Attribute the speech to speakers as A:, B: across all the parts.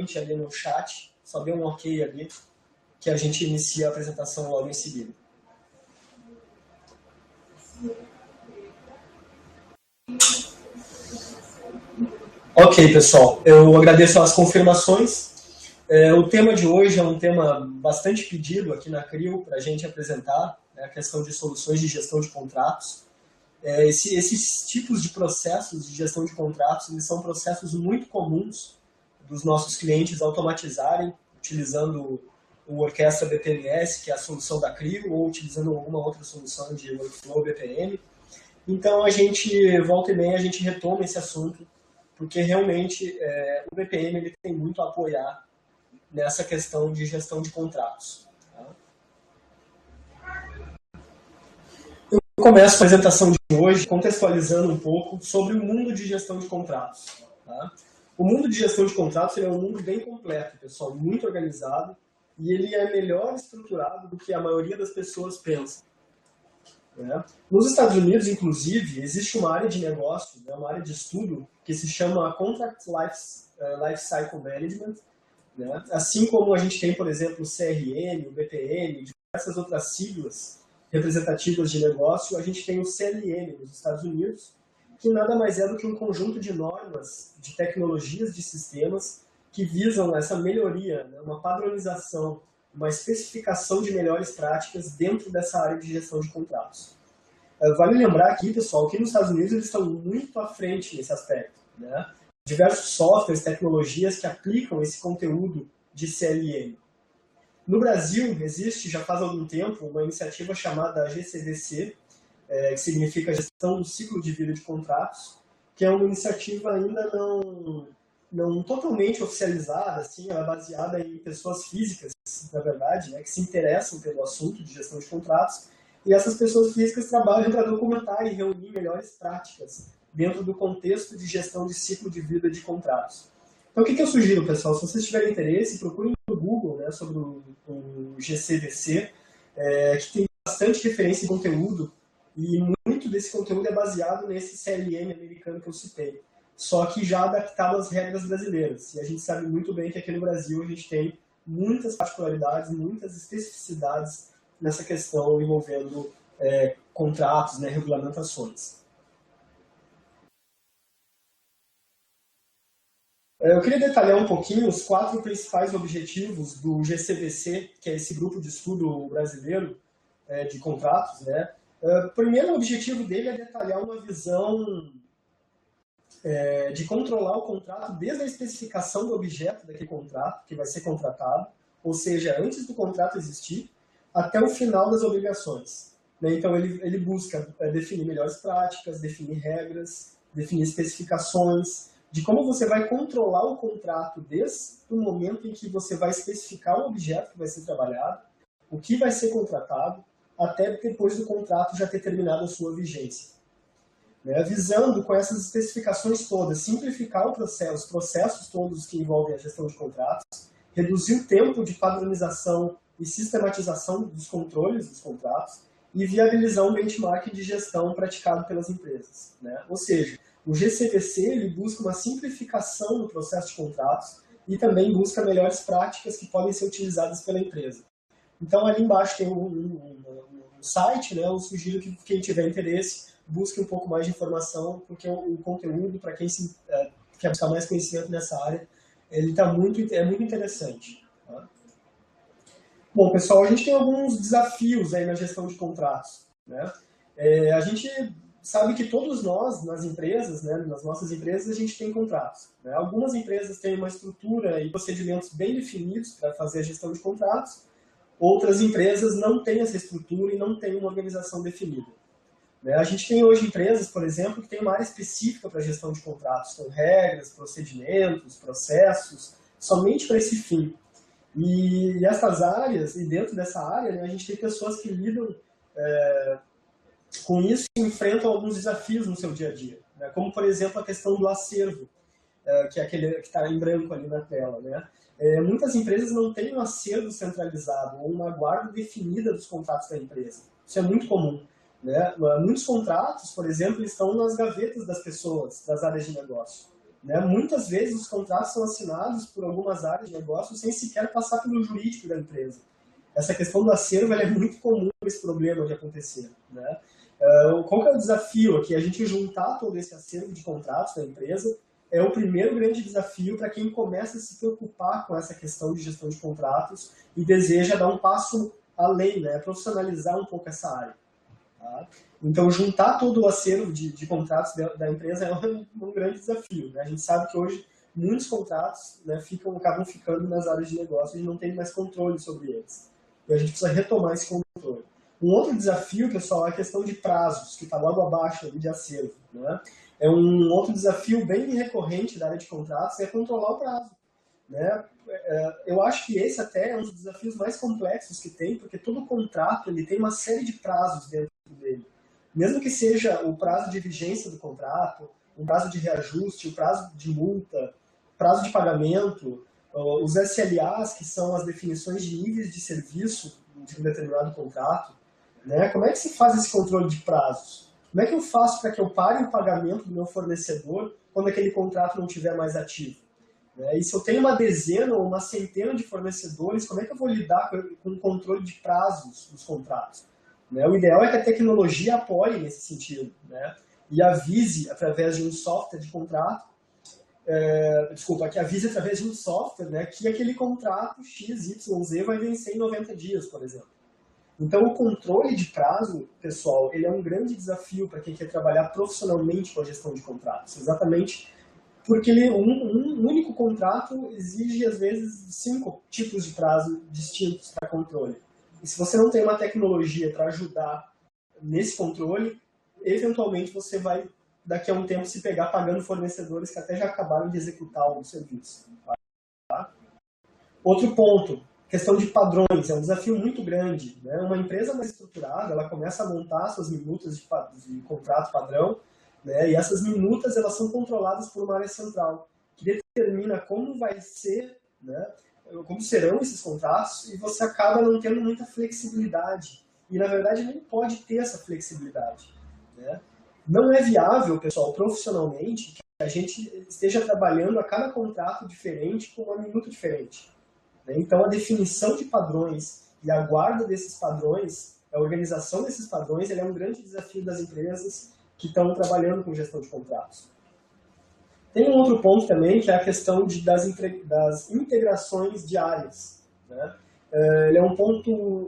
A: automaticamente ali no chat, só dê um ok ali, que a gente inicia a apresentação logo em seguida. Ok, pessoal, eu agradeço as confirmações. O tema de hoje é um tema bastante pedido aqui na CRIO para a gente apresentar, né, a questão de soluções de gestão de contratos. Esses tipos de processos de gestão de contratos, eles são processos muito comuns dos nossos clientes automatizarem, utilizando o Orquestra BPMS, que é a solução da CRIO, ou utilizando alguma outra solução de Workflow BPM. Então, volta e meia, a gente retoma esse assunto, porque realmente o BPM ele tem muito a apoiar nessa questão de gestão de contratos. Tá? Eu começo a apresentação de hoje contextualizando um pouco sobre o mundo de gestão de contratos. Tá? O mundo de gestão de contratos é um mundo bem completo, pessoal, muito organizado, e ele é melhor estruturado do que a maioria das pessoas pensa. Né? Nos Estados Unidos, inclusive, existe uma área de negócio, né, uma área de estudo, que se chama Contract Life Cycle Management, né? Assim como a gente tem, por exemplo, o CRM, o BPM, diversas outras siglas representativas de negócio, a gente tem o CLM nos Estados Unidos, que nada mais é do que um conjunto de normas, de tecnologias, de sistemas que visam essa melhoria, né, uma padronização, uma especificação de melhores práticas dentro dessa área de gestão de contratos. Vale lembrar aqui, pessoal, que nos Estados Unidos eles estão muito à frente nesse aspecto. Né? Diversos softwares, tecnologias que aplicam esse conteúdo de CLM. No Brasil, existe já faz algum tempo uma iniciativa chamada GCVC, que significa Gestão do Ciclo de Vida de Contratos, que é uma iniciativa ainda não totalmente oficializada, assim, ela é baseada em pessoas físicas, na verdade, né, que se interessam pelo assunto de gestão de contratos, e essas pessoas físicas trabalham para documentar e reunir melhores práticas dentro do contexto de gestão de ciclo de vida de contratos. Então, o que eu sugiro, pessoal? Se vocês tiverem interesse, procurem no Google, né, sobre o GCVC, que tem bastante referência em conteúdo, e muito desse conteúdo é baseado nesse CLM americano que eu citei, só que já adaptado às regras brasileiras. E a gente sabe muito bem que aqui no Brasil a gente tem muitas particularidades, muitas especificidades nessa questão envolvendo contratos, né, regulamentações. Eu queria detalhar um pouquinho os 4 principais objetivos do GCVC, que é esse grupo de estudo brasileiro de contratos. Né? O primeiro objetivo dele é detalhar uma visão de controlar o contrato desde a especificação do objeto daquele contrato, que vai ser contratado, ou seja, antes do contrato existir, até o final das obrigações. Né? Então, ele busca definir melhores práticas, definir regras, definir especificações, de como você vai controlar o contrato desde o momento em que você vai especificar o objeto que vai ser trabalhado, o que vai ser contratado, até depois do contrato já ter terminado a sua vigência. Né? Visando, com essas especificações todas, simplificar os processos todos que envolvem a gestão de contratos, reduzir o tempo de padronização e sistematização dos controles dos contratos e viabilizar um benchmark de gestão praticado pelas empresas. Né? Ou seja, o GCVC ele busca uma simplificação no processo de contratos e também busca melhores práticas que podem ser utilizadas pela empresa. Então, ali embaixo tem um site, né? Eu sugiro que quem tiver interesse busque um pouco mais de informação, porque o conteúdo, para quem quer buscar mais conhecimento nessa área, ele é muito interessante. Tá? Bom, pessoal, a gente tem alguns desafios aí na gestão de contratos. Né? A gente sabe que todos nós, nas empresas, né, nas nossas empresas, a gente tem contratos. Né? Algumas empresas têm uma estrutura e procedimentos bem definidos para fazer a gestão de contratos, outras empresas não têm essa estrutura e não têm uma organização definida. Né? A gente tem hoje empresas, por exemplo, que tem uma área específica para a gestão de contratos, com regras, procedimentos, processos, somente para esse fim. E essas áreas, e dentro dessa área, né, a gente tem pessoas que lidam com isso e enfrentam alguns desafios no seu dia a dia. Né? Como, por exemplo, a questão do acervo, que é aquele que está em branco ali na tela. Né? Muitas empresas não têm um acervo centralizado ou uma guarda definida dos contratos da empresa. Isso é muito comum. Né? Muitos contratos, por exemplo, estão nas gavetas das pessoas, das áreas de negócio. né? Muitas vezes os contratos são assinados por algumas áreas de negócio sem sequer passar pelo jurídico da empresa. Essa questão do acervo é muito comum esse problema de acontecer, né? Qual que é o desafio aqui? A gente juntar todo esse acervo de contratos da empresa é o primeiro grande desafio para quem começa a se preocupar com essa questão de gestão de contratos e deseja dar um passo além, né? Profissionalizar um pouco essa área. Tá? Então, juntar todo o acervo de contratos da empresa é um grande desafio, né? A gente sabe que hoje muitos contratos, né, acabam ficando nas áreas de negócio e não tem mais controle sobre eles. E a gente precisa retomar esse controle. Um outro desafio, pessoal, é a questão de prazos, que está logo abaixo ali de acervo, né? É um outro desafio bem recorrente da área de contratos, é controlar o prazo, né? Eu acho que esse até é um dos desafios mais complexos que tem, porque todo contrato ele tem uma série de prazos dentro dele. Mesmo que seja o prazo de vigência do contrato, o prazo de reajuste, o prazo de multa, prazo de pagamento, os SLAs, que são as definições de níveis de serviço de um determinado contrato, né? Como é que se faz esse controle de prazos? Como é que eu faço para que eu pare o pagamento do meu fornecedor quando aquele contrato não estiver mais ativo? E se eu tenho uma dezena ou uma centena de fornecedores, como é que eu vou lidar com o controle de prazos dos contratos? O ideal é que a tecnologia apoie nesse sentido, né? E avise através de um software de contrato, que avise através de um software, né, que aquele contrato XYZ vai vencer em 90 dias, por exemplo. Então, o controle de prazo, pessoal, ele é um grande desafio para quem quer trabalhar profissionalmente com a gestão de contratos. Exatamente porque um único contrato exige, às vezes, 5 tipos de prazo distintos para controle. E se você não tem uma tecnologia para ajudar nesse controle, eventualmente você vai, daqui a um tempo, se pegar pagando fornecedores que até já acabaram de executar o serviço. Tá? Outro ponto, questão de padrões, é um desafio muito grande, né? Uma empresa mais estruturada, ela começa a montar suas minutas de contrato padrão, né? E essas minutas elas são controladas por uma área central, que determina como vai ser, né? Como serão esses contratos, e você acaba não tendo muita flexibilidade. E, na verdade, nem pode ter essa flexibilidade, né? Não é viável, pessoal, profissionalmente, que a gente esteja trabalhando a cada contrato diferente com uma minuta diferente. Então, a definição de padrões e a guarda desses padrões, a organização desses padrões, ele é um grande desafio das empresas que estão trabalhando com gestão de contratos. Tem um outro ponto também, que é a questão das integrações de áreas, né? Ele é um ponto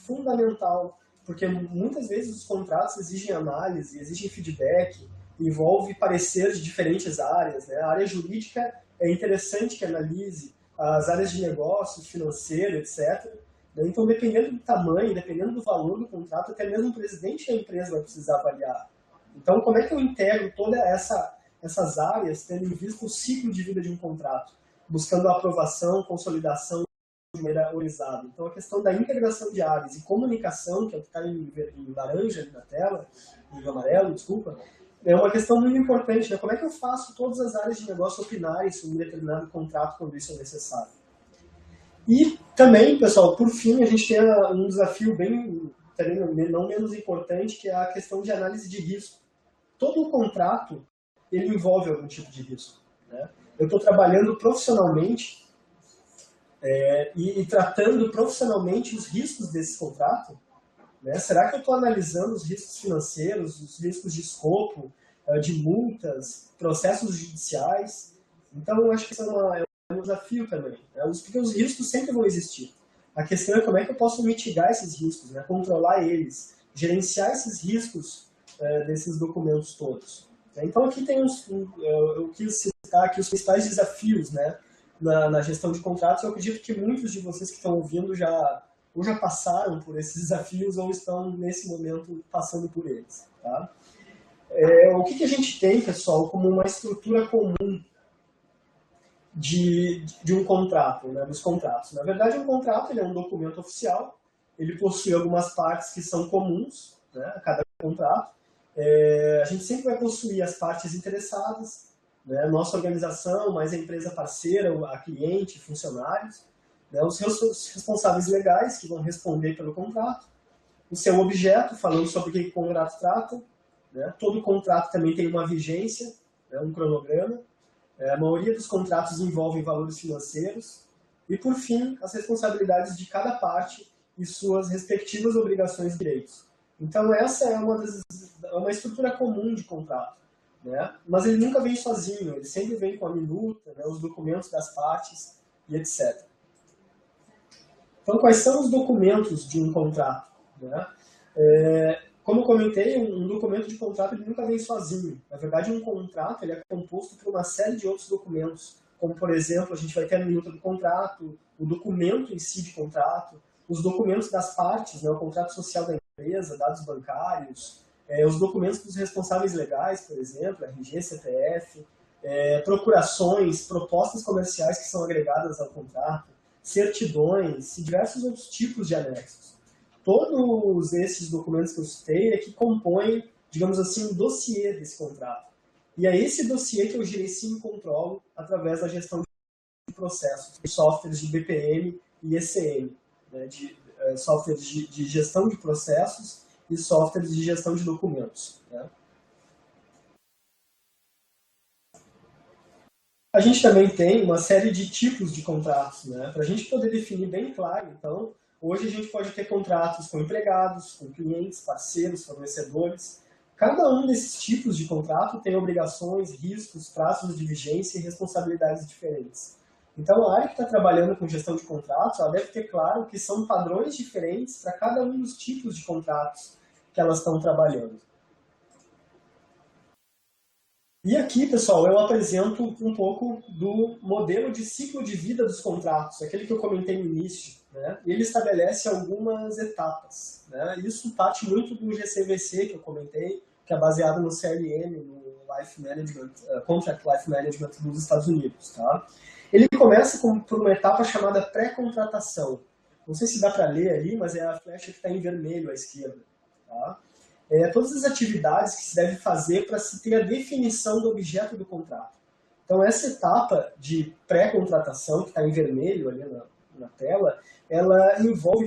A: fundamental, porque muitas vezes os contratos exigem análise, exigem feedback, envolve parecer de diferentes áreas, né? A área jurídica é interessante que analise as áreas de negócio, financeiro, etc. Então, dependendo do tamanho, dependendo do valor do contrato, até mesmo o presidente da empresa vai precisar avaliar. Então, como é que eu integro todas essas áreas, tendo em vista o ciclo de vida de um contrato, buscando a aprovação, consolidação de maneira organizada? Então, a questão da integração de áreas e comunicação, que é o que está em laranja ali na tela, em amarelo, desculpa, é uma questão muito importante, né? Como é que eu faço todas as áreas de negócio opinarem sobre um determinado contrato quando isso é necessário? E também, pessoal, por fim, a gente tem um desafio também não menos importante, que é a questão de análise de risco. Todo o contrato, ele envolve algum tipo de risco, né? Eu estou trabalhando profissionalmente e tratando profissionalmente os riscos desse contrato, né? Será que eu estou analisando os riscos financeiros, os riscos de escopo, de multas, processos judiciais? Então, eu acho que isso é um desafio também, né? Porque os riscos sempre vão existir. A questão é como é que eu posso mitigar esses riscos, né? Controlar eles, gerenciar esses riscos desses documentos todos. Então, aqui tem eu quis citar aqui os principais desafios, né, na gestão de contratos. Eu acredito que muitos de vocês que estão ouvindo ou já passaram por esses desafios ou estão, nesse momento, passando por eles. Tá? O que a gente tem, pessoal, como uma estrutura comum de um contrato, né, dos contratos? Na verdade, um contrato ele é um documento oficial, ele possui algumas partes que são comuns, né, a cada contrato. A gente sempre vai possuir as partes interessadas, né, nossa organização, mais a empresa parceira, a cliente, funcionários, né, os responsáveis legais que vão responder pelo contrato, o seu objeto, falando sobre o que o contrato trata, né, todo contrato também tem uma vigência, né, um cronograma, A maioria dos contratos envolvem valores financeiros. E, por fim, as responsabilidades de cada parte e suas respectivas obrigações e direitos. Então, essa é uma estrutura comum de contrato, né? Mas ele nunca vem sozinho, ele sempre vem com a minuta, né, os documentos das partes e etc. Então, quais são os documentos de um contrato, né? Como eu comentei, um documento de contrato ele nunca vem sozinho. Na verdade, um contrato ele é composto por uma série de outros documentos, como, por exemplo, a gente vai ter a minuta do contrato, o documento em si de contrato, os documentos das partes, né, o contrato social da empresa, dados bancários, os documentos dos responsáveis legais, por exemplo, RG, CPF, procurações, propostas comerciais que são agregadas ao contrato, certidões e diversos outros tipos de anexos. Todos esses documentos que eu citei é que compõem, digamos assim, um dossiê desse contrato. E é esse dossiê que eu gerencio e controlo através da gestão de processos, de softwares de BPM e ECM, né, softwares de gestão de processos e softwares de gestão de documentos. Né. A gente também tem uma série de tipos de contratos, né, para a gente poder definir bem claro, então, hoje a gente pode ter contratos com empregados, com clientes, parceiros, fornecedores. Cada um desses tipos de contrato tem obrigações, riscos, prazos de vigência e responsabilidades diferentes. Então, a área que está trabalhando com gestão de contratos, ela deve ter claro que são padrões diferentes para cada um dos tipos de contratos que elas estão trabalhando. E aqui, pessoal, eu apresento um pouco do modelo de ciclo de vida dos contratos, aquele que eu comentei no início, né? E ele estabelece algumas etapas, né? Isso parte muito do GCVC que eu comentei, que é baseado no CLM, no Life Management, Contract Life Management dos Estados Unidos, tá? Ele começa por uma etapa chamada pré-contratação. Não sei se dá para ler ali, mas é a flecha que está em vermelho à esquerda, tá? Todas as atividades que se deve fazer para se ter a definição do objeto do contrato. Então, essa etapa de pré-contratação, que está em vermelho ali na tela, ela envolve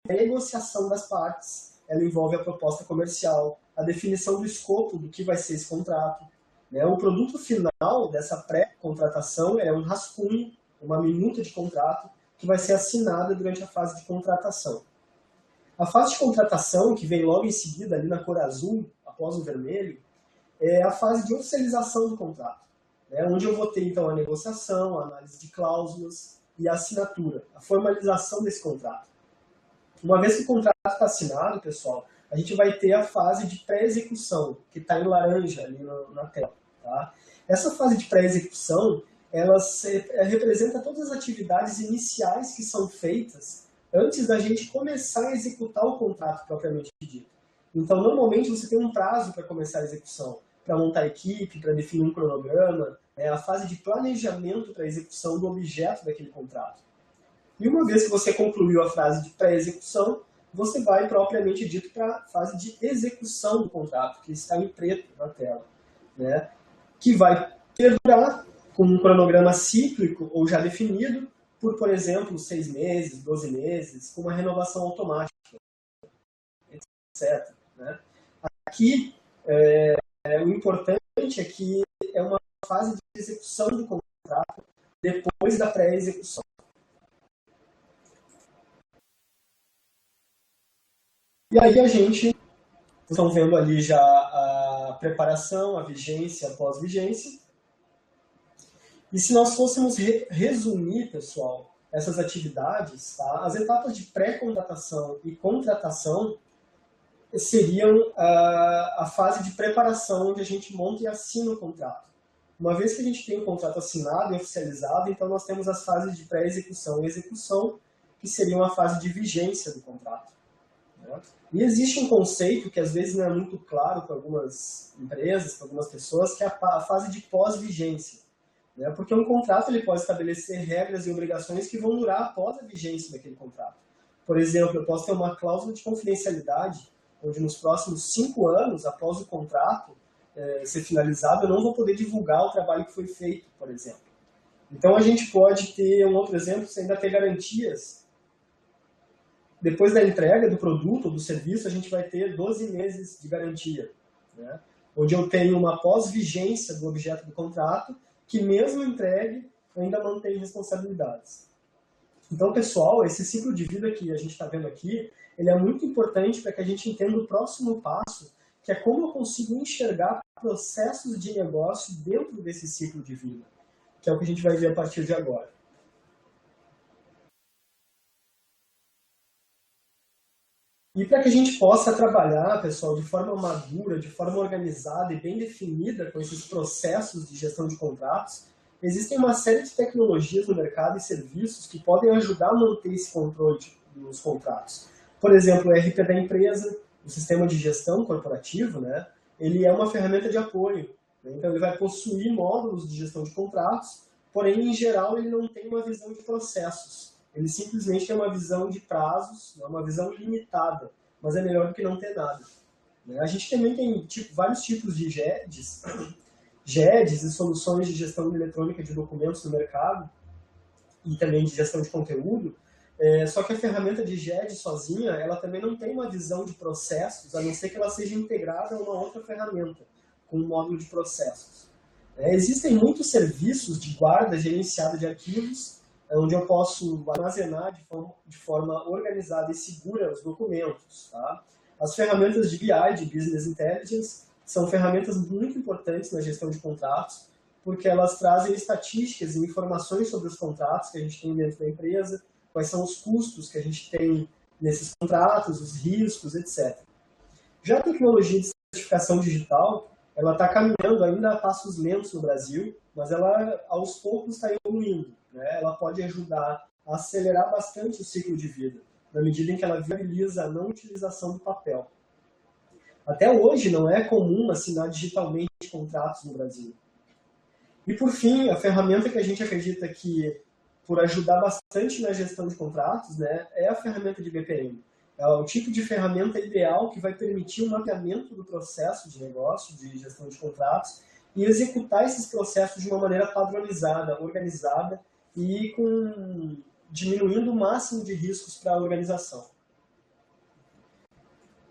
A: a negociação das partes, ela envolve a proposta comercial, a definição do escopo do que vai ser esse contrato. Né? O produto final dessa pré-contratação é um rascunho, uma minuta de contrato, que vai ser assinada durante a fase de contratação. A fase de contratação, que vem logo em seguida, ali na cor azul, após o vermelho, é a fase de oficialização do contrato, né, onde eu vou ter, então, a negociação, a análise de cláusulas e a assinatura, a formalização desse contrato. Uma vez que o contrato está assinado, pessoal, a gente vai ter a fase de pré-execução, que está em laranja ali na tela. Tá? Essa fase de pré-execução, ela representa todas as atividades iniciais que são feitas antes da gente começar a executar o contrato propriamente dito. Então, normalmente, você tem um prazo para começar a execução, para montar a equipe, para definir um cronograma, a fase de planejamento para a execução do objeto daquele contrato. E uma vez que você concluiu a fase de pré-execução, você vai propriamente dito para a fase de execução do contrato, que está em preto na tela, né? Que vai perdurar com um cronograma cíclico ou já definido, por exemplo, 6 meses, 12 meses, com uma renovação automática, etc. Né? Aqui, o importante é que é uma fase de execução do contrato depois da pré-execução. E aí a gente, vocês estão vendo ali já a preparação, a vigência, a pós-vigência. E se nós fôssemos resumir, pessoal, essas atividades, tá? As etapas de pré-contratação e contratação seriam a fase de preparação, onde a gente monta e assina o contrato. Uma vez que a gente tem o contrato assinado e oficializado, então nós temos as fases de pré-execução e execução, que seriam a fase de vigência do contrato. Né? E existe um conceito que às vezes não é muito claro para algumas empresas, para algumas pessoas, que é a fase de pós-vigência. Né? Porque um contrato ele pode estabelecer regras e obrigações que vão durar após a vigência daquele contrato. Por exemplo, eu posso ter uma cláusula de confidencialidade, onde nos próximos 5 anos, após o contrato ser finalizado, eu não vou poder divulgar o trabalho que foi feito, por exemplo. Então a gente pode ter um outro exemplo, você ainda ter garantias. Depois da entrega do produto ou do serviço, a gente vai ter 12 meses de garantia, né? Onde eu tenho uma pós-vigência do objeto do contrato que mesmo entregue, ainda mantém responsabilidades. Então, pessoal, esse ciclo de vida que a gente está vendo aqui, ele é muito importante para que a gente entenda o próximo passo, que é como eu consigo enxergar processos de negócio dentro desse ciclo de vida, que é o que a gente vai ver a partir de agora. E para que a gente possa trabalhar, pessoal, de forma madura, de forma organizada e bem definida com esses processos de gestão de contratos, existem uma série de tecnologias no mercado e serviços que podem ajudar a manter esse controle dos contratos. Por exemplo, o ERP da empresa, o sistema de gestão corporativo, né? Ele é uma ferramenta de apoio. Né? Então, ele vai possuir módulos de gestão de contratos, porém, em geral, ele não tem uma visão de processos. Ele simplesmente tem uma visão de prazos, uma visão limitada, mas é melhor do que não ter nada. A gente também tem vários tipos de GEDs e soluções de gestão eletrônica de documentos no mercado e também de gestão de conteúdo, só que a ferramenta de GED sozinha, ela também não tem uma visão de processos, a não ser que ela seja integrada a uma outra ferramenta, com um módulo de processos. Existem muitos serviços de guarda gerenciada de arquivos, onde eu posso armazenar de forma organizada e segura os documentos. Tá? As ferramentas de BI, de Business Intelligence, são ferramentas muito importantes na gestão de contratos, porque elas trazem estatísticas e informações sobre os contratos que a gente tem dentro da empresa, quais são os custos que a gente tem nesses contratos, os riscos, etc. Já a tecnologia de certificação digital, ela está caminhando ainda a passos lentos no Brasil, mas ela aos poucos está evoluindo. Né? Ela pode ajudar a acelerar bastante o ciclo de vida, na medida em que ela viabiliza a não utilização do papel. Até hoje não é comum assinar digitalmente contratos no Brasil. E por fim, a ferramenta que a gente acredita que, por ajudar bastante na gestão de contratos, né, é a ferramenta de BPM. É o tipo de ferramenta ideal que vai permitir o mapeamento do processo de negócio, de gestão de contratos, e executar esses processos de uma maneira padronizada, organizada e diminuindo o máximo de riscos para a organização.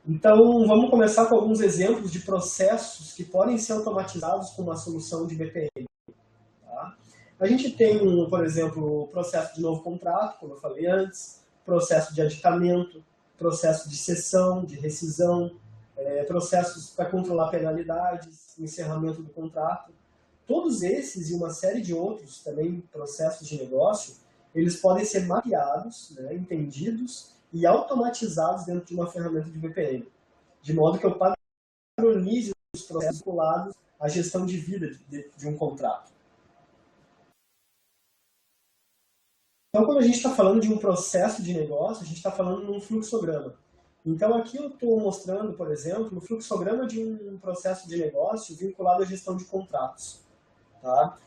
A: Então, vamos começar com alguns exemplos de processos que podem ser automatizados com uma solução de BPM. Tá? A gente tem, por exemplo, o processo de novo contrato, como eu falei antes, processo de aditamento, processo de cessão, de rescisão, processos para controlar penalidades, encerramento do contrato. Todos esses e uma série de outros também processos de negócio, eles podem ser mapeados, né, entendidos e automatizados dentro de uma ferramenta de BPM, de modo que eu padronize os processos vinculados à gestão de vida de um contrato. Então, quando a gente está falando de um processo de negócio, a gente está falando de um fluxograma. Então, aqui eu estou mostrando, por exemplo, o fluxograma de um processo de negócio vinculado à gestão de contratos. Tá?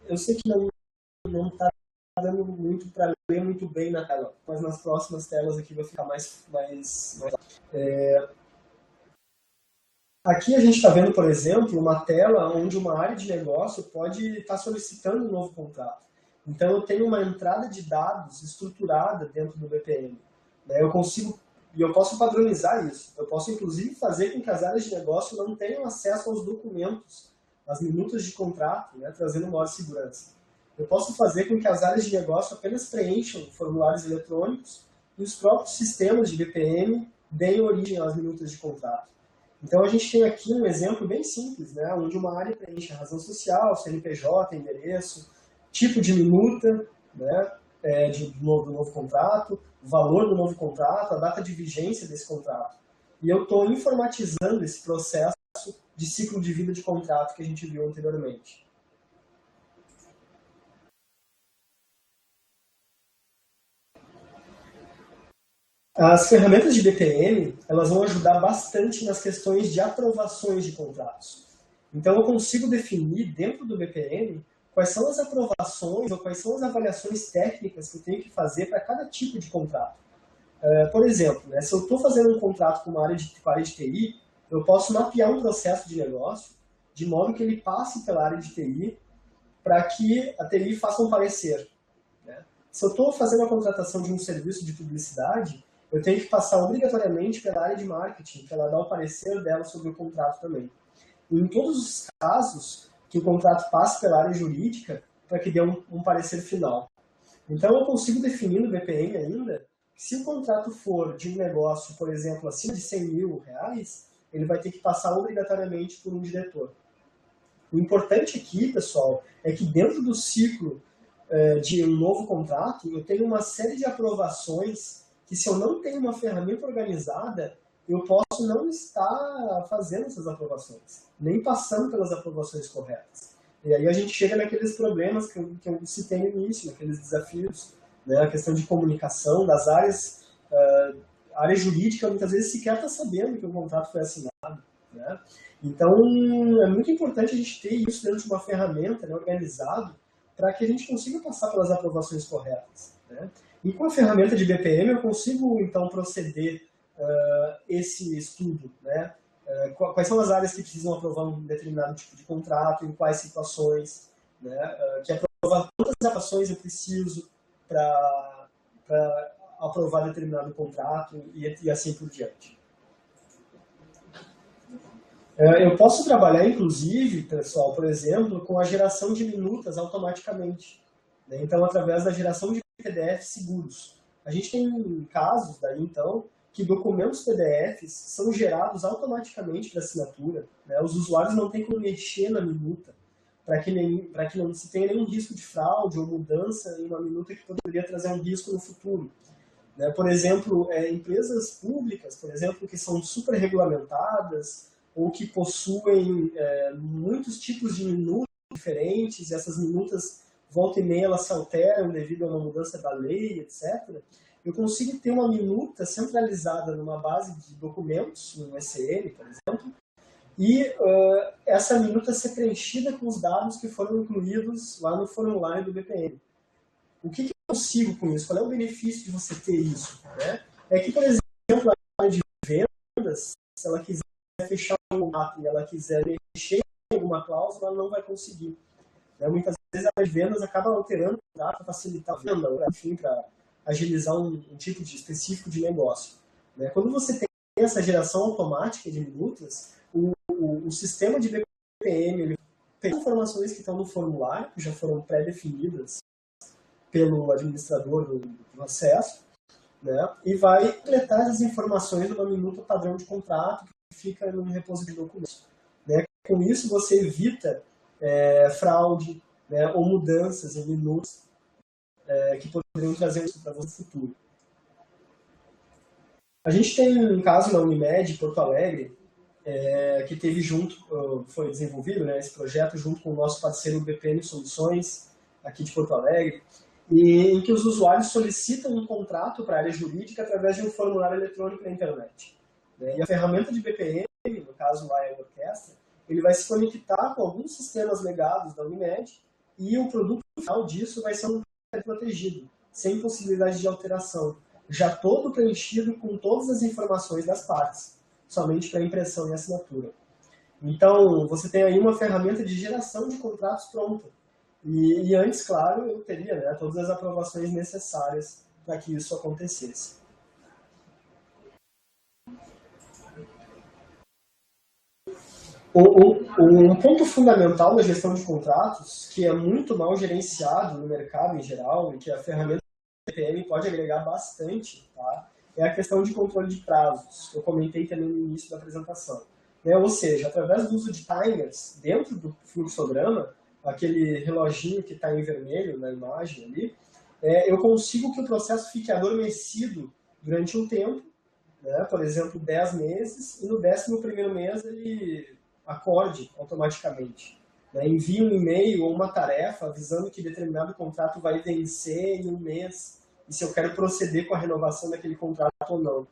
A: Eu sei que não está dando muito para ler muito bem na tela, mas nas próximas telas aqui vai ficar mais. Aqui a gente está vendo, por exemplo, uma tela onde uma área de negócio pode estar solicitando um novo contrato. Então, eu tenho uma entrada de dados estruturada dentro do BPM. Eu posso padronizar isso. Eu posso, inclusive, fazer com que as áreas de negócio não tenham acesso aos documentos, às minutas de contrato, né, trazendo maior segurança. Eu posso fazer com que as áreas de negócio apenas preencham formulários eletrônicos e os próprios sistemas de BPM deem origem às minutas de contrato. Então, a gente tem aqui um exemplo bem simples, né, onde uma área preenche a razão social, CNPJ, endereço, tipo de minuta, né, do novo contrato, o valor do novo contrato, a data de vigência desse contrato. E eu estou informatizando esse processo de ciclo de vida de contrato que a gente viu anteriormente. As ferramentas de BPM, elas vão ajudar bastante nas questões de aprovações de contratos. Então, eu consigo definir dentro do BPM quais são as aprovações ou quais são as avaliações técnicas que eu tenho que fazer para cada tipo de contrato. Por exemplo, né, se eu estou fazendo um contrato com uma área de TI, eu posso mapear um processo de negócio de modo que ele passe pela área de TI para que a TI faça um parecer. Né? Se eu estou fazendo a contratação de um serviço de publicidade, eu tenho que passar obrigatoriamente pela área de marketing, para ela dar o parecer dela sobre o contrato também. E em todos os casos, que o contrato passe pela área jurídica para que dê um parecer final. Então, eu consigo definir no BPM ainda que se o contrato for de um negócio, por exemplo, acima de R$100.000, ele vai ter que passar obrigatoriamente por um diretor. O importante aqui, pessoal, é que dentro do ciclo de um novo contrato, eu tenho uma série de aprovações que, se eu não tenho uma ferramenta organizada, eu posso não estar fazendo essas aprovações, nem passando pelas aprovações corretas. E aí a gente chega naqueles problemas que eu citei no início, naqueles desafios, né? A questão de comunicação das áreas, a área jurídica muitas vezes sequer está sabendo que o contrato foi assinado, né? Então, é muito importante a gente ter isso dentro de uma ferramenta, né, organizado, para que a gente consiga passar pelas aprovações corretas, né? E com a ferramenta de BPM eu consigo, então, proceder esse estudo, né? Quais são as áreas que precisam aprovar um determinado tipo de contrato, em quais situações, né? Que aprovar quantas ações eu preciso para aprovar determinado contrato e assim por diante. Eu posso trabalhar, inclusive, pessoal, por exemplo, com a geração de minutas automaticamente, né? Então, através da geração de PDF seguros. A gente tem casos daí, então, que documentos PDFs são gerados automaticamente para assinatura, né? Os usuários não têm como mexer na minuta, para que não se tenha nenhum risco de fraude ou mudança em uma minuta que poderia trazer um risco no futuro, né? Por exemplo, empresas públicas, por exemplo, que são super regulamentadas ou que possuem muitos tipos de minutas diferentes, e essas minutas, volta e meia, elas se alteram devido a uma mudança da lei, etc., eu consigo ter uma minuta centralizada numa base de documentos, no SCN, por exemplo, e essa minuta ser preenchida com os dados que foram incluídos lá no formulário do BPM. O que eu consigo com isso? Qual é o benefício de você ter isso, né? É que, por exemplo, a área de vendas, se ela quiser fechar um contrato e ela quiser mexer em alguma cláusula, ela não vai conseguir, né? Muitas vezes a área de vendas acaba alterando o contrato para facilitar a venda, ou, enfim, para agilizar um tipo específico de negócio, né? Quando você tem essa geração automática de minutas, o sistema de BPM ele pega informações que estão no formulário, que já foram pré-definidas pelo administrador do acesso, né? E vai coletar essas informações numa minuta padrão de contrato que fica no repositório de documentos, né? Com isso você evita fraude, né, ou mudanças em minutos que poderiam trazer isso para você no futuro. A gente tem um caso na Unimed, Porto Alegre, que teve foi desenvolvido, né, esse projeto junto com o nosso parceiro BPM Soluções, aqui de Porto Alegre, e em que os usuários solicitam um contrato para a área jurídica através de um formulário eletrônico na internet, né? E a ferramenta de BPM, no caso lá é a Orquestra, ele vai se conectar com alguns sistemas legados da Unimed e o produto final disso vai ser um protegido, sem possibilidade de alteração, já todo preenchido com todas as informações das partes, somente para impressão e assinatura. Então, você tem aí uma ferramenta de geração de contratos pronta. E antes, claro, eu teria, né, todas as aprovações necessárias para que isso acontecesse. Um ponto fundamental na gestão de contratos, que é muito mal gerenciado no mercado em geral, e que a ferramenta do BPM pode agregar bastante, tá? É a questão de controle de prazos, que eu comentei também no início da apresentação. Ou seja, através do uso de timers dentro do fluxograma, aquele reloginho que está em vermelho na imagem ali, eu consigo que o processo fique adormecido durante um tempo, né, por exemplo, 10 meses, e no 11º mês ele acorde automaticamente, né, envie um e-mail ou uma tarefa avisando que determinado contrato vai vencer em um mês e se eu quero proceder com a renovação daquele contrato ou não,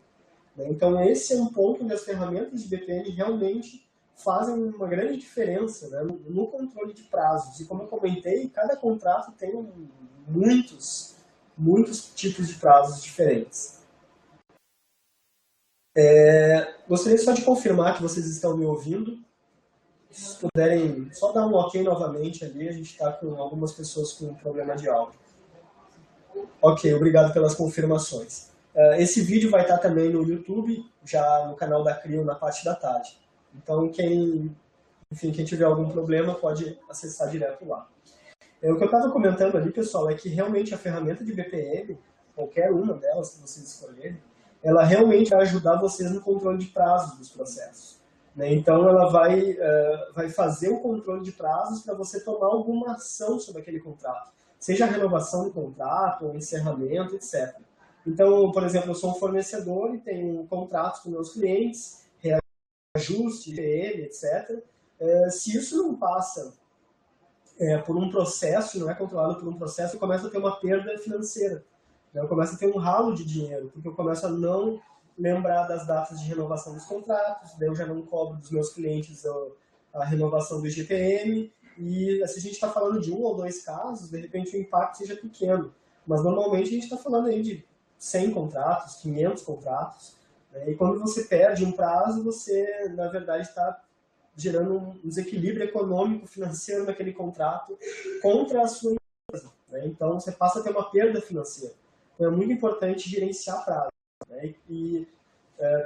A: né? Então esse é um ponto onde as ferramentas de BPM realmente fazem uma grande diferença, né, no controle de prazos. E como eu comentei, cada contrato tem muitos tipos de prazos diferentes. Gostaria só de confirmar que vocês estão me ouvindo. Se puderem só dar um ok novamente ali, a gente está com algumas pessoas com problema de áudio. Ok, obrigado pelas confirmações. Esse vídeo vai estar também no YouTube, já no canal da CRIO na parte da tarde. Então, quem enfim, quem tiver algum problema pode acessar direto lá. O que eu estava comentando ali, pessoal, é que realmente a ferramenta de BPM, qualquer uma delas que vocês escolherem, ela realmente vai ajudar vocês no controle de prazos dos processos. Né? Então, ela vai fazer o controle de prazos para você tomar alguma ação sobre aquele contrato, seja a renovação do contrato, ou encerramento, etc. Então, por exemplo, eu sou um fornecedor e tenho contratos com meus clientes, reajuste, IPM, etc. Se isso não passa por um processo, não é controlado por um processo, eu começo a ter uma perda financeira. Né? Eu começo a ter um ralo de dinheiro, porque eu começo a não lembrar das datas de renovação dos contratos, daí eu já não cobro dos meus clientes a renovação do IGPM, e se a gente está falando de 1 ou 2 casos, de repente o impacto seja pequeno. Mas normalmente a gente está falando aí de 100 contratos, 500 contratos, né? E quando você perde um prazo, você, na verdade, está gerando um desequilíbrio econômico, financeiro naquele contrato contra a sua empresa. Né? Então, você passa a ter uma perda financeira. Então, é muito importante gerenciar prazo. Né? E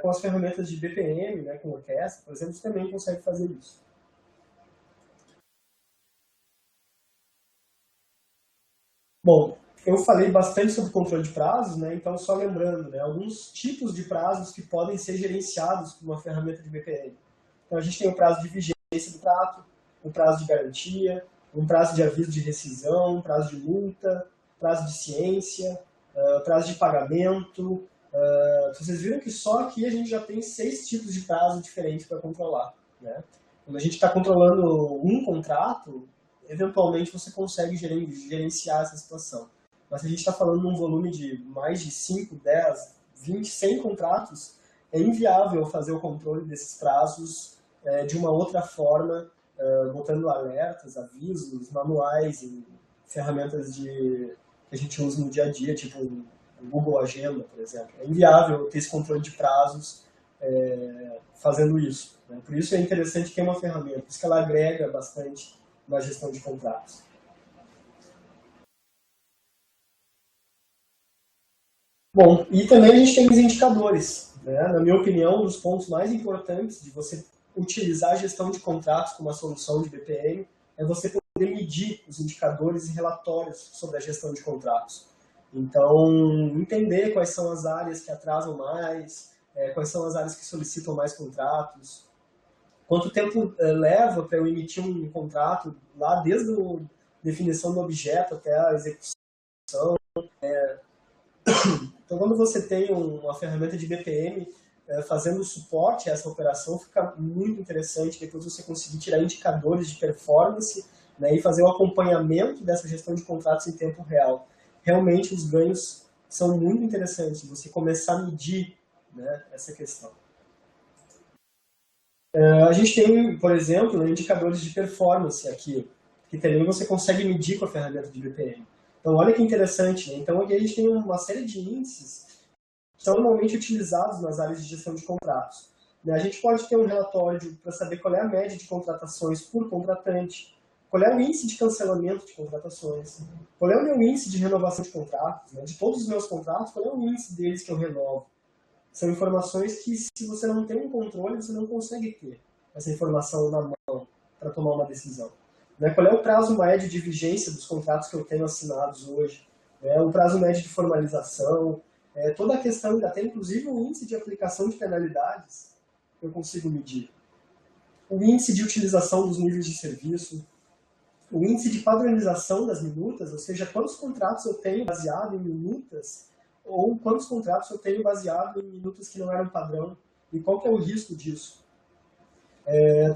A: com as ferramentas de BPM, né, com orquestra, por exemplo, você também consegue fazer isso. Bom, eu falei bastante sobre controle de prazos, né? Então, só lembrando, né, alguns tipos de prazos que podem ser gerenciados por uma ferramenta de BPM. Então, a gente tem o prazo de vigência do contrato, um prazo de garantia, um prazo de aviso de rescisão, um prazo de multa, prazo de ciência, prazo de pagamento. Vocês viram que só aqui a gente já tem 6 tipos de prazo diferentes para controlar. Né? Quando a gente está controlando um contrato, eventualmente você consegue gerenciar essa situação. Mas se a gente está falando de um volume de mais de 5, 10, 20, 100 contratos, é inviável fazer o controle desses prazos de uma outra forma, botando alertas, avisos, manuais e ferramentas que a gente usa no dia a dia, tipo o Google Agenda, por exemplo. É inviável ter esse controle de prazos fazendo isso. Né? Por isso é interessante ter uma ferramenta, por isso que ela agrega bastante na gestão de contratos. Bom, e também a gente tem os indicadores. Né? Na minha opinião, um dos pontos mais importantes de você utilizar a gestão de contratos como uma solução de BPM é você poder medir os indicadores e relatórios sobre a gestão de contratos. Então, entender quais são as áreas que atrasam mais, quais são as áreas que solicitam mais contratos, quanto tempo leva para eu emitir um contrato, lá desde a definição do objeto até a execução. Então, quando você tem uma ferramenta de BPM fazendo suporte a essa operação, fica muito interessante depois você conseguir tirar indicadores de performance, né, e fazer o acompanhamento dessa gestão de contratos em tempo real. Realmente, os ganhos são muito interessantes, você começar a medir, né, essa questão. A gente tem, por exemplo, indicadores de performance aqui, que também você consegue medir com a ferramenta de BPM. Então, olha que interessante. Né? Então, aqui a gente tem uma série de índices que são normalmente utilizados nas áreas de gestão de contratos. Né? A gente pode ter um relatório para saber qual é a média de contratações por contratante, qual é o índice de cancelamento de contratações, qual é o meu índice de renovação de contratos, né? De todos os meus contratos, qual é o índice deles que eu renovo. São informações que, se você não tem um controle, você não consegue ter essa informação na mão para tomar uma decisão. Né? Qual é o prazo médio de vigência dos contratos que eu tenho assinados hoje? Né? O prazo médio de formalização, toda a questão, até inclusive o índice de aplicação de penalidades, eu consigo medir. O índice de utilização dos níveis de serviço, o índice de padronização das minutas, ou seja, quantos contratos eu tenho baseado em minutas ou quantos contratos eu tenho baseado em minutas que não eram padrão e qual que é o risco disso.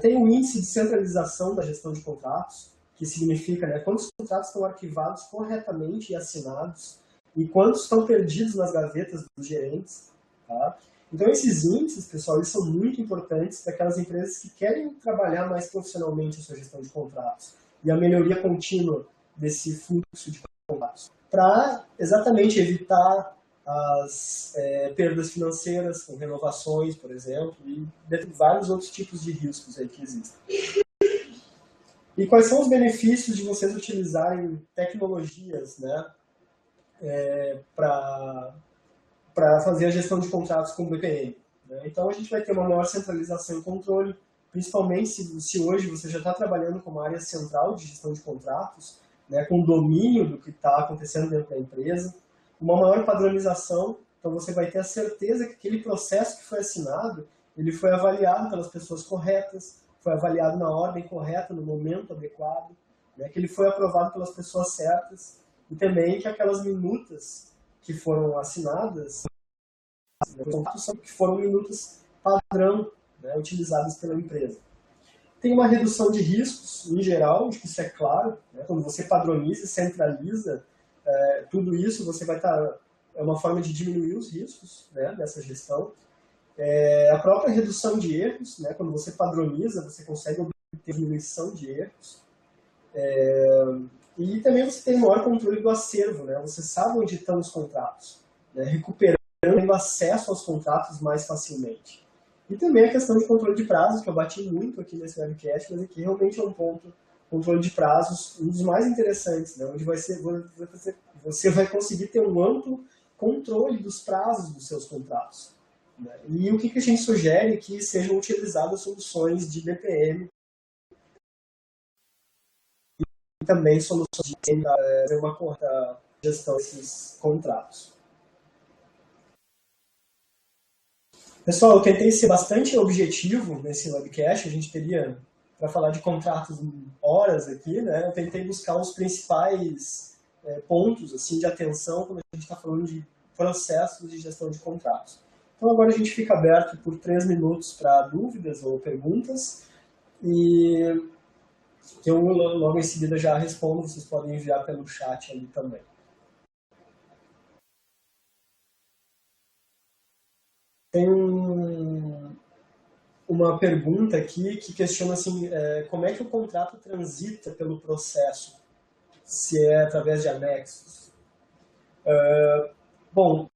A: Tem o índice de centralização da gestão de contratos, que significa, né, quantos contratos estão arquivados corretamente e assinados e quantos estão perdidos nas gavetas dos gerentes. Tá? Então, esses índices, pessoal, eles são muito importantes para aquelas empresas que querem trabalhar mais profissionalmente a sua gestão de contratos e a melhoria contínua desse fluxo de contratos, para exatamente evitar as perdas financeiras com renovações, por exemplo, e vários outros tipos de riscos aí que existem. E quais são os benefícios de vocês utilizarem tecnologias, né, para fazer a gestão de contratos com o BPM? Né? Então, a gente vai ter uma maior centralização e controle, principalmente se hoje você já está trabalhando como área central de gestão de contratos, né, com domínio do que está acontecendo dentro da empresa, uma maior padronização, então você vai ter a certeza que aquele processo que foi assinado, ele foi avaliado pelas pessoas corretas, foi avaliado na ordem correta, no momento adequado, né, que ele foi aprovado pelas pessoas certas, e também que aquelas minutas que foram assinadas, né, que foram minutas padrão, né, utilizadas pela empresa. Tem uma redução de riscos, em geral, acho que isso é claro, né, quando você padroniza e centraliza tudo isso, você vai estar, é uma forma de diminuir os riscos, né, dessa gestão. A própria redução de erros, né, quando você padroniza, você consegue obter diminuição de erros. E também você tem maior controle do acervo, né, você sabe onde estão os contratos, né, recuperando acesso aos contratos mais facilmente. E também a questão de controle de prazos, que eu bati muito aqui nesse webcast, mas aqui realmente é um ponto, controle de prazos, um dos mais interessantes, né, onde você vai conseguir ter um amplo controle dos prazos dos seus contratos. Né? E o que a gente sugere que sejam utilizadas soluções de BPM e também soluções de fazer uma correta gestão desses contratos. Pessoal, eu tentei ser bastante objetivo nesse webcast, a gente teria, para falar de contratos, horas aqui, né? Eu tentei buscar os principais pontos assim, de atenção quando a gente está falando de processos de gestão de contratos. Então agora a gente fica aberto por 3 minutos para dúvidas ou perguntas e eu logo em seguida já respondo, vocês podem enviar pelo chat ali também. Tem uma pergunta aqui que questiona assim, como é que o contrato transita pelo processo, se é através de anexos. Bom,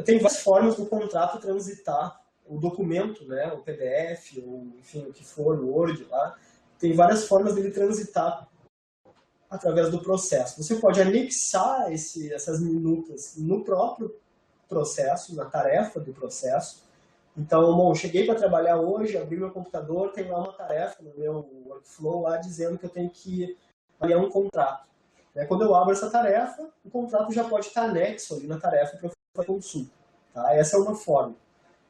A: tem várias formas do contrato transitar, o documento, né, o PDF, ou enfim, o que for, o Word lá, tem várias formas dele transitar através do processo. Você pode anexar essas minutas no próprio processo, na tarefa do processo. Então, bom, cheguei para trabalhar hoje, abri meu computador, tem lá uma tarefa no meu workflow lá dizendo que eu tenho que avaliar um contrato. Quando eu abro essa tarefa, o contrato já pode estar anexo ali na tarefa para eu fazer consulta. Tá? Essa é uma forma.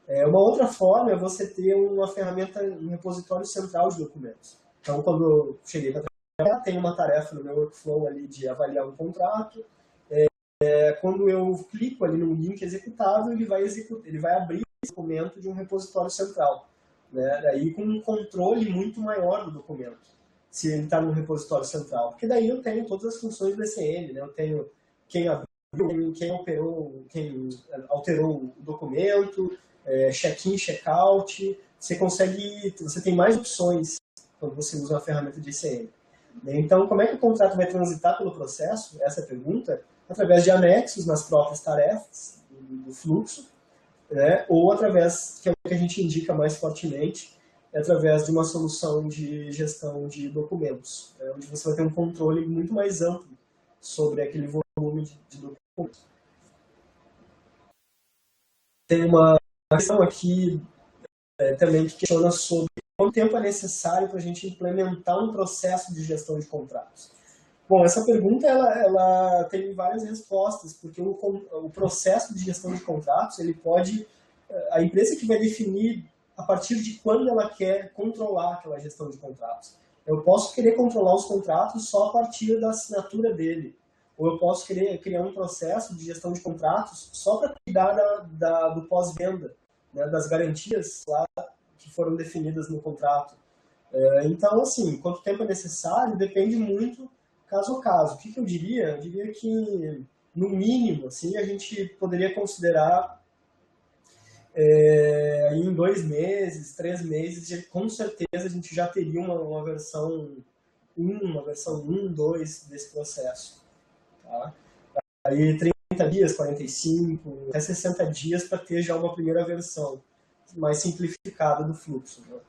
A: Uma outra forma é você ter uma ferramenta, um repositório central de documentos. Então, quando eu cheguei para trabalhar, tem uma tarefa no meu workflow ali de avaliar um contrato. Quando eu clico ali no link executável, ele vai abrir esse documento de um repositório central, né? Aí com um controle muito maior do documento, se ele está no repositório central. Porque daí eu tenho todas as funções do ECM, né? Eu tenho quem abriu, quem alterou o documento, check-in, check-out. Você tem mais opções quando você usa uma ferramenta de ECM. Então, como é que o contrato vai transitar pelo processo? Essa é a pergunta. Através de anexos nas próprias tarefas do fluxo, né? Ou através, que é o que a gente indica mais fortemente, através de uma solução de gestão de documentos, onde você vai ter um controle muito mais amplo sobre aquele volume de documentos. Tem uma questão aqui também que questiona sobre quanto tempo é necessário para a gente implementar um processo de gestão de contratos. Bom, essa pergunta ela tem várias respostas, porque o processo de gestão de contratos, a empresa que vai definir a partir de quando ela quer controlar aquela gestão de contratos. Eu posso querer controlar os contratos só a partir da assinatura dele, ou eu posso querer criar um processo de gestão de contratos só para cuidar do pós-venda, né, das garantias lá que foram definidas no contrato. Então, assim, quanto tempo é necessário depende muito caso a caso. O que eu diria? Eu diria que, no mínimo, assim, a gente poderia considerar em 2 meses, 3 meses, com certeza a gente já teria uma versão 1, 2 desse processo. Tá? Aí 30 dias, 45, até 60 dias para ter já uma primeira versão mais simplificada do fluxo. Né?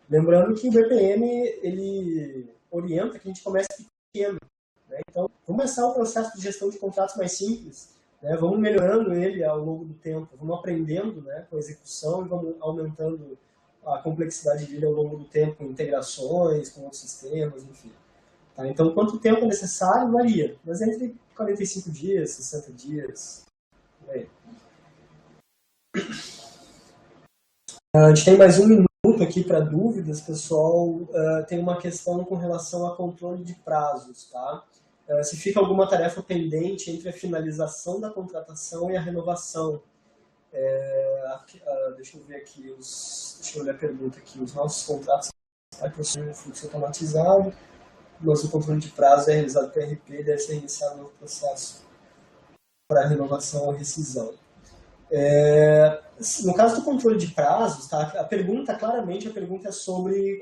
A: Lembrando que o BPM ele orienta que a gente comece pequeno. Né? Então, vamos começar o processo de gestão de contratos mais simples. Né? Vamos melhorando ele ao longo do tempo. Vamos aprendendo, né, com a execução e vamos aumentando a complexidade dele ao longo do tempo, com integrações, com outros sistemas, enfim. Tá? Então, quanto tempo é necessário varia, mas entre 45 dias, 60 dias, aí. A gente tem mais um minuto aqui para dúvidas, pessoal. Tem uma questão com relação a controle de prazos, tá? Se fica alguma tarefa pendente entre a finalização da contratação e a renovação. Deixa eu ver aqui, deixa eu ler a pergunta aqui. Os nossos contratos possuem um fluxo automatizado, mas o controle de prazo é realizado pelo RP e deve ser iniciado no processo para renovação ou rescisão. No caso do controle de prazos, tá? A pergunta é sobre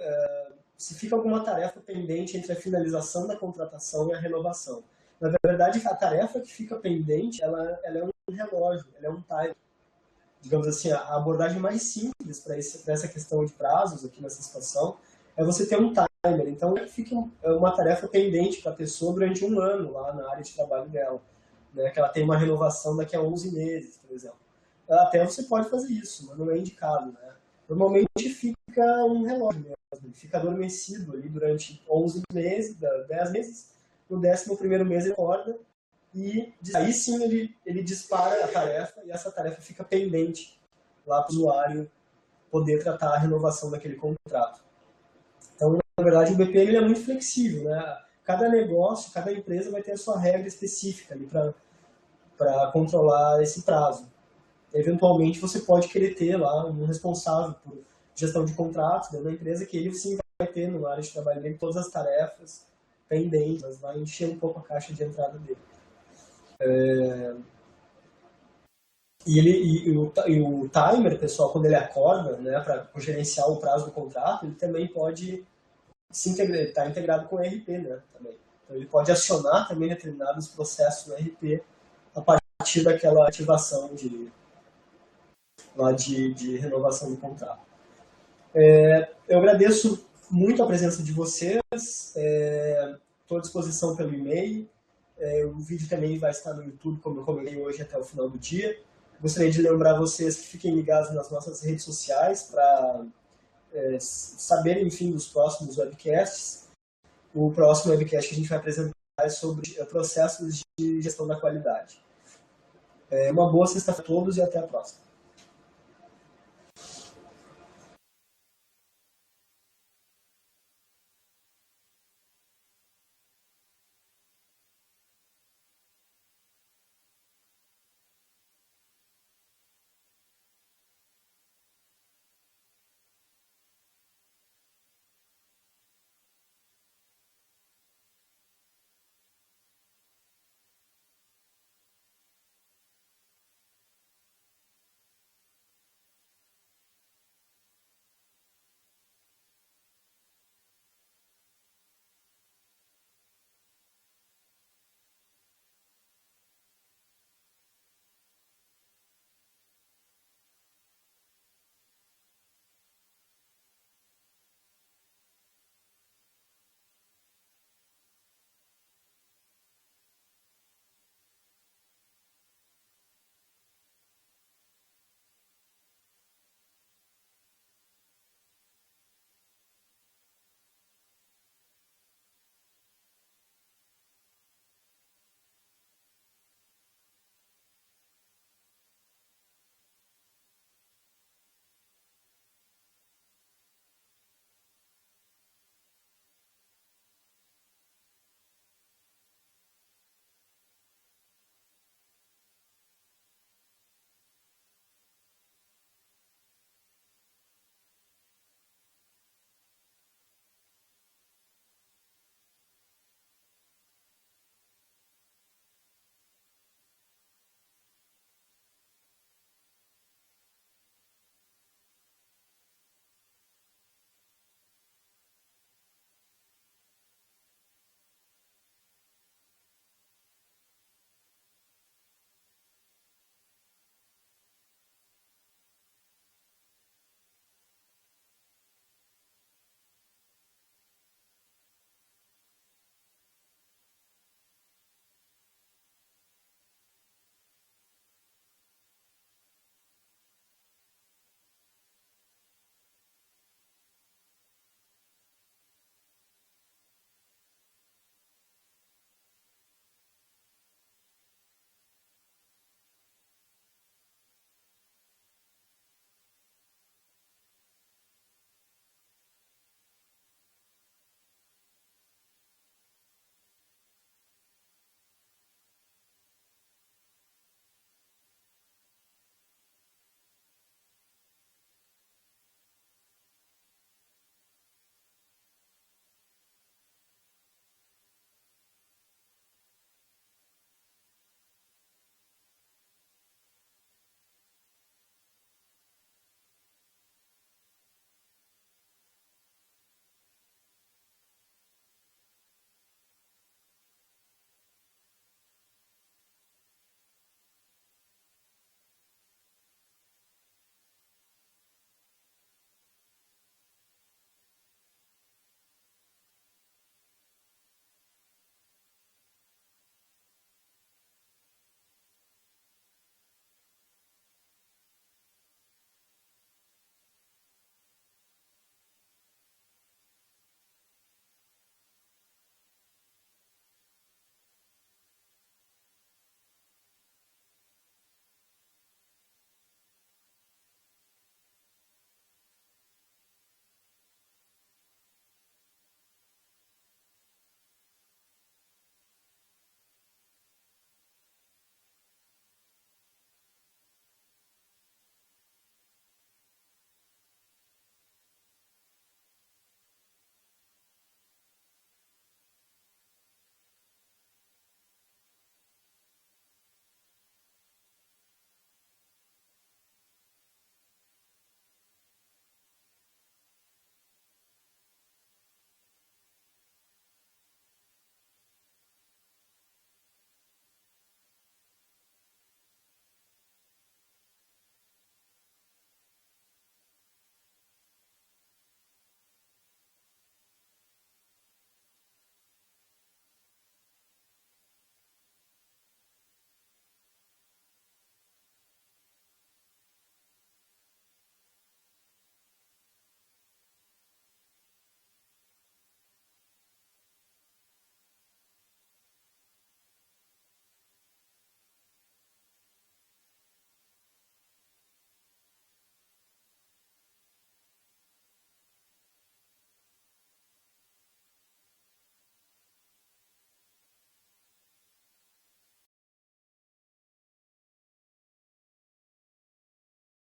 A: se fica alguma tarefa pendente entre a finalização da contratação e a renovação. Na verdade, a tarefa que fica pendente, ela é um relógio, ela é um timer. Digamos assim, a abordagem mais simples para essa questão de prazos aqui nessa situação é você ter um timer. Então, fica uma tarefa pendente para a pessoa durante um ano lá na área de trabalho dela, né? Que ela tem uma renovação daqui a 11 meses, por exemplo. Até você pode fazer isso, mas não é indicado, né? Normalmente fica um relógio mesmo, ele fica adormecido ali durante 11 meses, 10 meses, no 11º mês ele acorda e aí sim ele dispara a tarefa e essa tarefa fica pendente lá para o usuário poder tratar a renovação daquele contrato. Então, na verdade, o BPM ele é muito flexível, né? Cada negócio, cada empresa vai ter a sua regra específica ali para controlar esse prazo. Eventualmente, você pode querer ter lá um responsável por gestão de contratos dentro da empresa, que ele sim vai ter no área de trabalho dele todas as tarefas pendentes, mas vai encher um pouco a caixa de entrada dele. E o timer, pessoal, quando ele acorda, né, para gerenciar o prazo do contrato, ele também pode estar integrado com o RP, né, também. Então, ele pode acionar também determinados processos no RP a partir daquela ativação de renovação do contrato. Eu agradeço muito a presença de vocês, estou à disposição pelo e-mail, o vídeo também vai estar no YouTube, como eu comentei hoje, até o final do dia. Gostaria de lembrar vocês que fiquem ligados nas nossas redes sociais para saberem, enfim, dos próximos webcasts. O próximo webcast que a gente vai apresentar é sobre processos de gestão da qualidade. Uma boa sexta-feira a todos e até a próxima.